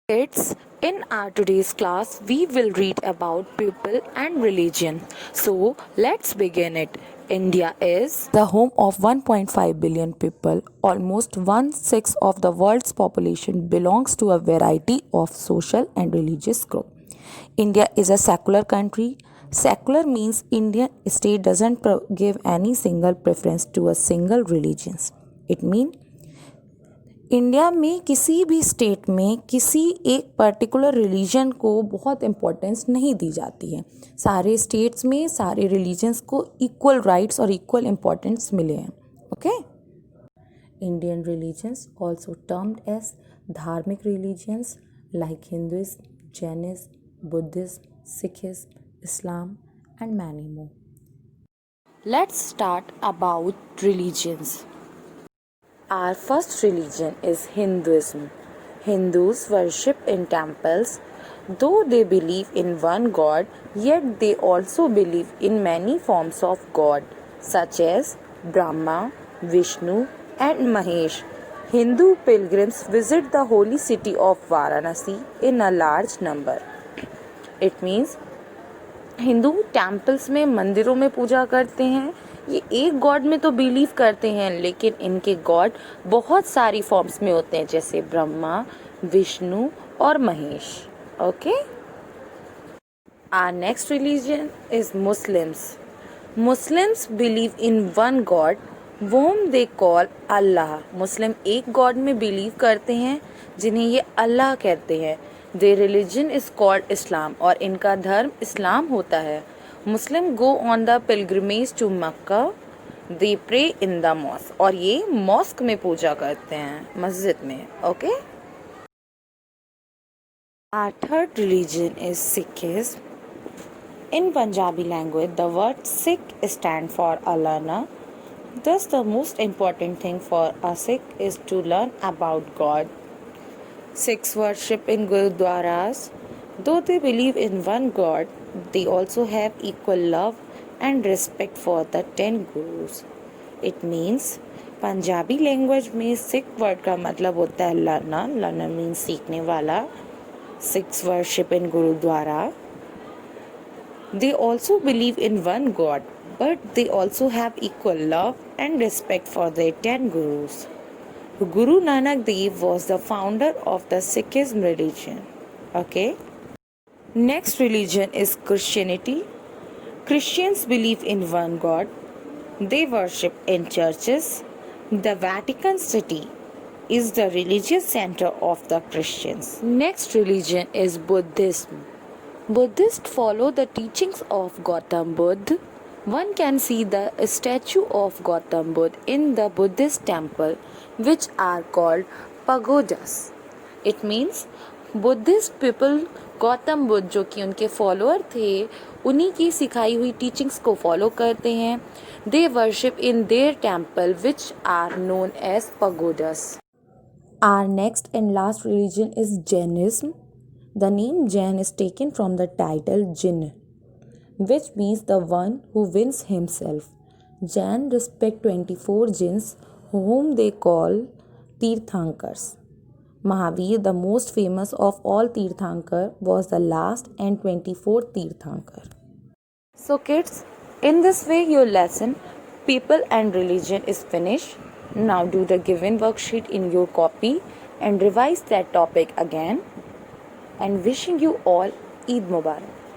Kids, in our today's class, we will read about people and religion. So, let's begin it. India is the home of 1.5 billion people. Almost one-sixth of the world's population belongs to a variety of social and religious groups. India is a secular country. Secular means Indian state doesn't give any single preference to a single religion. It means India में किसी भी state में किसी एक particular religion को बहुत importance नहीं दी जाती है. सारे स्टेट्स में सारे रिलीजन्स को इक्वल राइट्स और इक्वल इम्पोर्टेंस मिले हैं. Okay. Indian religions also termed as धार्मिक religions like Hinduism, Jainism, Buddhism, Sikhism, Islam and many more. Let's start about religions. Our first religion is Hinduism. Hindus worship in temples. Though they believe in one God, yet they also believe in many forms of God, such as Brahma, Vishnu, and Mahesh. Hindu pilgrims visit the holy city of Varanasi in a large number. It means Hindu temples में मंदिरों में पूजा करते हैं. ये एक God में तो बिलीव करते हैं, लेकिन इनके गॉड बहुत सारी फॉर्म्स में होते हैं, जैसे ब्रह्मा, विष्णु और Mahesh. Okay. Our next religion is Muslims. Muslims believe in one God whom they call Allah. Muslim एक गॉड में बिलीव करते हैं जिन्हें ये अल्लाह कहते हैं. Their religion is called Islam और इनका धर्म इस्लाम होता है. Muslim go on the pilgrimage to Mecca. They pray in the mosque और ये मॉस्क में पूजा करते हैं, मस्जिद में. Okay. Our third religion is Sikhism. In Punjabi language the word Sikh stand for Allah. Thus the most important thing for a Sikh is to learn about God. Sikhs worship in gurudwaras. Though they believe in one God, they also have equal love and respect for the 10 gurus. It means Punjabi language में Sikh word का मतलब होता है learner. Learner means सीखने वाला. Sikhs worship in gurudwara. They also believe in one God, but they also have equal love and respect for their 10 gurus. Guru Nanak Dev was the founder of the Sikhism religion. Okay. Next religion is Christianity. Christians believe in one God. They worship in churches. The Vatican City is the religious center of the Christians. Next religion is Buddhism. Buddhists follow the teachings of Gautam Buddha. One can see the statue of Gautam Buddha in the Buddhist temple, which are called pagodas. It means Buddhist people Gautam Buddha जो कि उनके follower थे, उन्हीं की सिखाई हुई teachings को follow करते हैं. They worship in their temple, which are known as pagodas. Our next and last religion is Jainism. The name Jain is taken from the title Jinn, which means the one who wins himself. Jain respect 24 jinns whom they call Tirthankars. Mahavir, the most famous of all Tirthankar, was the last and 24th Tirthankar. So kids, in this way your lesson People and Religion is finished. Now do the given worksheet in your copy and revise that topic again. And wishing you all Eid Mubarak.